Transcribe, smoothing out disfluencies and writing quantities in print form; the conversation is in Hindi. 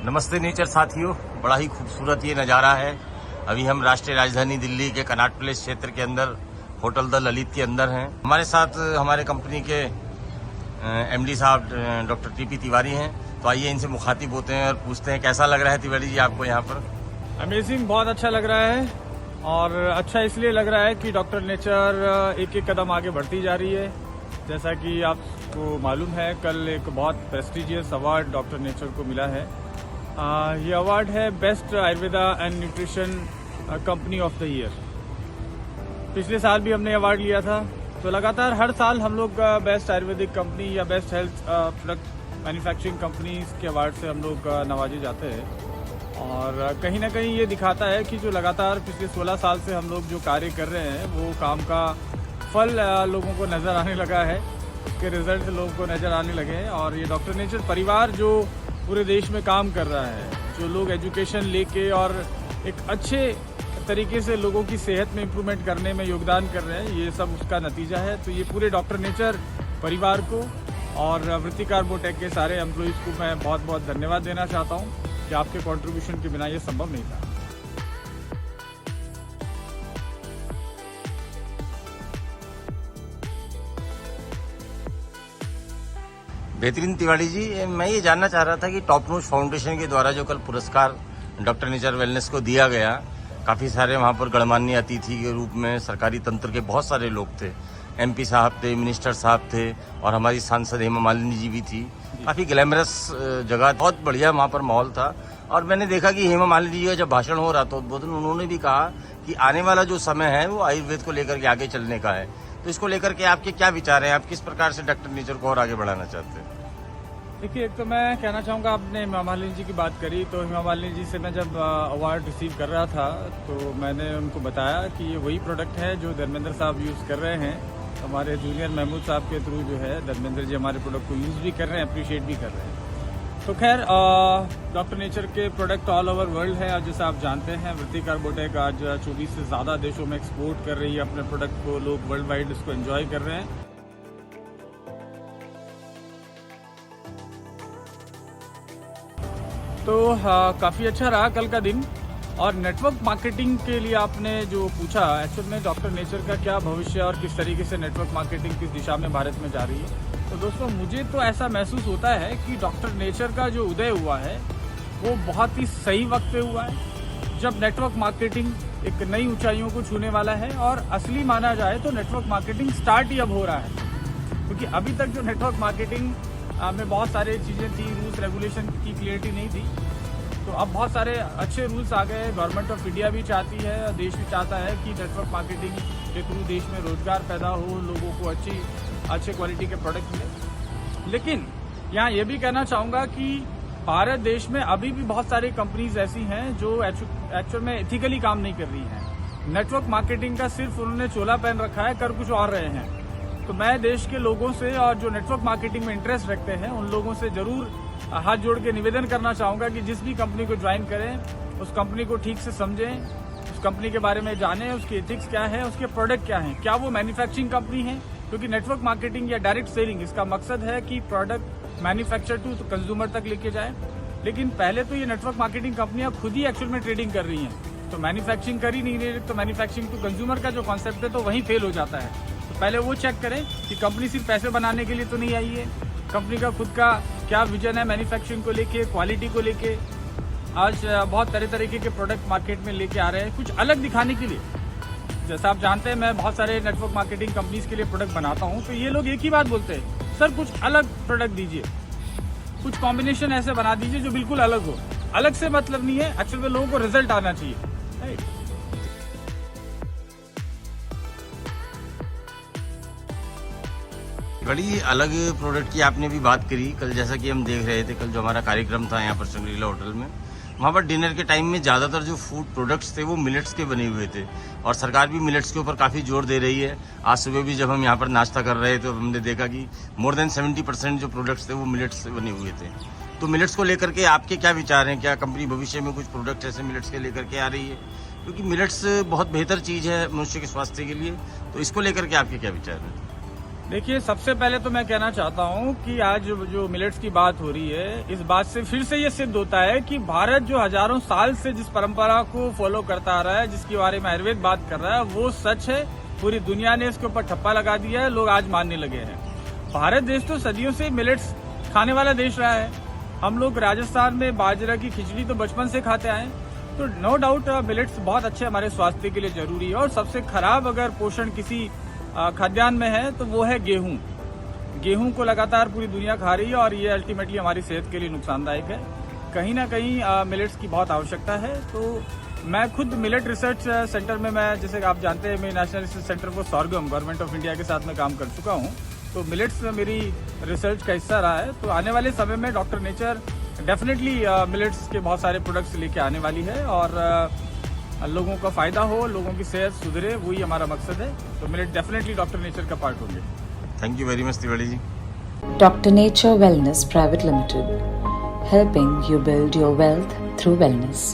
नमस्ते नेचर साथियों, बड़ा ही खूबसूरत ये नज़ारा है। अभी हम राष्ट्रीय राजधानी दिल्ली के कनॉट प्लेस क्षेत्र के अंदर होटल द ललित के अंदर हैं। हमारे साथ हमारे कंपनी के एमडी साहब डॉक्टर टीपी तिवारी हैं। तो आइए इनसे मुखातिब होते हैं और पूछते हैं कैसा लग रहा है तिवारी जी आपको यहाँ पर। अमेजिंग, बहुत अच्छा लग रहा है। और अच्छा इसलिए लग रहा है कि डॉक्टर नेचर एक एक कदम आगे बढ़ती जा रही है। जैसा कि आपको मालूम है, कल एक बहुत प्रेस्टिजियस अवार्ड डॉक्टर नेचर को मिला है। ये अवार्ड है best Ayurveda and nutrition company of the year. पिछले साल भी हमने अवार्ड लिया था। तो लगातार हर साल हम लोग बेस्ट आयुर्वेदिक कंपनी या best health product manufacturing companies के अवार्ड से हम लोग नवाजे जाते हैं। और कहीं ना कहीं ये दिखाता है कि जो लगातार पिछले 16 साल से हम लोग जो कार्य कर रहे हैं वो काम का फल लोगों को नज़र आने लगा है, उसके रिजल्ट लोगों को नज़र आने लगे हैं। और ये डॉक्टर नेचर परिवार जो पूरे देश में काम कर रहा है, जो लोग एजुकेशन लेके और एक अच्छे तरीके से लोगों की सेहत में इम्प्रूवमेंट करने में योगदान कर रहे हैं, ये सब उसका नतीजा है। तो ये पूरे डॉक्टर नेचर परिवार को और वृत्ति कार्बोटेक के सारे एम्प्लॉइज़ को मैं बहुत बहुत धन्यवाद देना चाहता हूँ कि आपके कंट्रीब्यूशन के बिना ये संभव नहीं था। बेहतरीन तिवारी जी, मैं ये जानना चाह रहा था कि टॉप नोच फाउंडेशन के द्वारा जो कल पुरस्कार डॉक्टर नेचर वेलनेस को दिया गया, काफ़ी सारे वहाँ पर गणमान्य अतिथि के रूप में सरकारी तंत्र के बहुत सारे लोग थे। एमपी साहब थे, मिनिस्टर साहब थे और हमारी सांसद हेमा मालिनी जी भी थी। काफ़ी ग्लैमरस जगह, बहुत बढ़िया वहाँ पर माहौल था। और मैंने देखा कि हेमा मालिनी जी का जब भाषण हो रहा था उद्बोधन, उन्होंने भी कहा कि आने वाला जो समय है वो आयुर्वेद को लेकर के आगे चलने का है। तो इसको लेकर के आपके क्या विचार हैं? आप किस प्रकार से डॉक्टर नेचर को और आगे बढ़ाना चाहते हैं? देखिए, एक तो मैं कहना चाहूँगा, आपने हेमा मालिनी जी की बात करी, तो हेमा मालिनी जी से मैं जब अवार्ड रिसीव कर रहा था तो मैंने उनको बताया कि ये वही प्रोडक्ट है जो धर्मेंद्र साहब यूज़ कर रहे हैं। हमारे जूनियर महमूद साहब के थ्रू जो है धर्मेंद्र जी हमारे प्रोडक्ट को यूज़ भी कर रहे हैं, अप्रिशिएट भी कर रहे हैं। तो खैर, डॉक्टर नेचर के प्रोडक्ट ऑल ओवर वर्ल्ड है। और जैसे आप जानते हैं, वृत्ति कार्बोटेक आज 24 से ज़्यादा देशों में एक्सपोर्ट कर रही है अपने प्रोडक्ट को। लोग वर्ल्ड वाइड उसको एंजॉय कर रहे हैं। तो काफ़ी अच्छा रहा कल का दिन। और नेटवर्क मार्केटिंग के लिए आपने जो पूछा, एक्चुअल में डॉक्टर नेचर का क्या भविष्य और किस तरीके से नेटवर्क मार्केटिंग किस दिशा में भारत में जा रही है, तो दोस्तों मुझे तो ऐसा महसूस होता है कि डॉक्टर नेचर का जो उदय हुआ है वो बहुत ही सही वक्त पे हुआ है, जब नेटवर्क मार्केटिंग एक नई ऊंचाइयों को छूने वाला है। और असली माना जाए तो नेटवर्क मार्केटिंग स्टार्ट ही अब हो रहा है, क्योंकि अभी तक जो नेटवर्क मार्केटिंग में बहुत सारी चीज़ें थी, रूल्स रेगुलेशन की क्लियरिटी नहीं थी। तो अब बहुत सारे अच्छे रूल्स आ गए। गवर्नमेंट ऑफ इंडिया भी चाहती है और देश भी चाहता है कि नेटवर्क मार्केटिंग के थ्रू देश में रोजगार पैदा हो, लोगों को अच्छे क्वालिटी के प्रोडक्ट मिले। लेकिन यहाँ ये भी कहना चाहूँगा कि भारत देश में अभी भी बहुत सारी कंपनीज ऐसी हैं जो एक्चुअल में एथिकली काम नहीं कर रही हैं। नेटवर्क मार्केटिंग का सिर्फ उन्होंने चोला पहन रखा है, कर कुछ और रहे हैं। तो मैं देश के लोगों से और जो नेटवर्क मार्केटिंग में इंटरेस्ट रखते हैं उन लोगों से जरूर हाथ जोड़ के निवेदन करना चाहूँगा कि जिस भी कंपनी को ज्वाइन करें उस कंपनी को ठीक से समझें, उस कंपनी के बारे में जानें, उसकी एथिक्स क्या है, उसके प्रोडक्ट क्या हैं, क्या वो मैन्युफैक्चरिंग कंपनी है। क्योंकि नेटवर्क मार्केटिंग या डायरेक्ट सेलिंग, इसका मकसद है कि प्रोडक्ट मैन्युफैक्चर टू कंज्यूमर तक लेके जाए। लेकिन पहले तो ये नेटवर्क मार्केटिंग कंपनियां खुद ही एक्चुअल में ट्रेडिंग कर रही हैं, तो मैन्युफैक्चरिंग कर ही नहीं रही, तो मैन्युफैक्चरिंग टू कंज्यूमर का जो कॉन्सेप्ट है तो वहीं फेल हो जाता है। तो पहले वो चेक करें कि कंपनी सिर्फ पैसे बनाने के लिए तो नहीं आई है, कंपनी का खुद का क्या विजन है मैन्युफैक्चरिंग को लेके, क्वालिटी को लेके। आज बहुत तरह तरीके के प्रोडक्ट मार्केट में लेके आ रहे हैं, कुछ अलग दिखाने के लिए। जैसा आप जानते हैं, मैं बहुत सारे नेटवर्क मार्केटिंग कंपनीज के लिए प्रोडक्ट बनाता हूँ, तो ये लोग एक ही बात बोलते हैं, सर कुछ अलग प्रोडक्ट दीजिए, कुछ कॉम्बिनेशन ऐसे बना दीजिए जो बिल्कुल अलग हो। अलग से मतलब नहीं है, एक्चुअल में लोगों को रिजल्ट आना चाहिए, राइट। बड़ी अलग प्रोडक्ट की आपने भी बात करी। कल जैसा कि हम देख रहे थे, कल जो हमारा कार्यक्रम था यहाँ पर शंग्रीला होटल में, वहाँ पर डिनर के टाइम में ज़्यादातर जो फूड प्रोडक्ट्स थे वो मिलेट्स के बने हुए थे। और सरकार भी मिलेट्स के ऊपर काफ़ी जोर दे रही है। आज सुबह भी जब हम यहाँ पर नाश्ता कर रहे थे तो हमने देखा कि मोर देन 70% जो प्रोडक्ट्स थे वो मिलेट्स से बने हुए थे। तो मिलेट्स को लेकर के आपके क्या विचार हैं? क्या कंपनी भविष्य में कुछ प्रोडक्ट ऐसे मिलेट्स के लेकर के आ रही है? क्योंकि मिलेट्स बहुत बेहतर चीज़ है मनुष्य के स्वास्थ्य के लिए, तो इसको लेकर के आपके क्या विचार हैं? देखिए, सबसे पहले तो मैं कहना चाहता हूं कि आज जो मिलेट्स की बात हो रही है, इस बात से फिर से ये सिद्ध होता है कि भारत जो हजारों साल से जिस परंपरा को फॉलो करता आ रहा है, जिसके बारे में आयुर्वेद बात कर रहा है, वो सच है। पूरी दुनिया ने इसके ऊपर ठप्पा लगा दिया है, लोग आज मानने लगे हैं। भारत देश तो सदियों से मिलेट्स खाने वाला देश रहा है। हम लोग राजस्थान में बाजरा की खिचड़ी तो बचपन से खाते आए, तो नो डाउट मिलेट्स बहुत अच्छे हमारे स्वास्थ्य के लिए जरूरी है। और सबसे खराब अगर पोषण किसी खाद्यान्न में है तो वो है गेहूं। गेहूं को लगातार पूरी दुनिया खा रही है और ये अल्टीमेटली हमारी सेहत के लिए नुकसानदायक है। कहीं ना कहीं मिलेट्स की बहुत आवश्यकता है। तो मैं खुद मिलेट रिसर्च सेंटर में, मैं जैसे आप जानते हैं, मैं national research centre for sorghum government of India के साथ में काम कर चुका हूँ। तो मिलेट्स मेरी रिसर्च का हिस्सा रहा है। तो आने वाले समय में डॉक्टर नेचर डेफिनेटली मिलेट्स के बहुत सारे प्रोडक्ट्स लेके आने वाली है और लोगों का फायदा हो, लोगों की सेहत सुधरे, वही हमारा मकसद है। तो मिलेट डेफिनेटली डॉक्टर नेचर का पार्ट होंगे। Thank you very much Tiwari ji. Dr. Nature Wellness Private Limited, helping you build your wealth through wellness.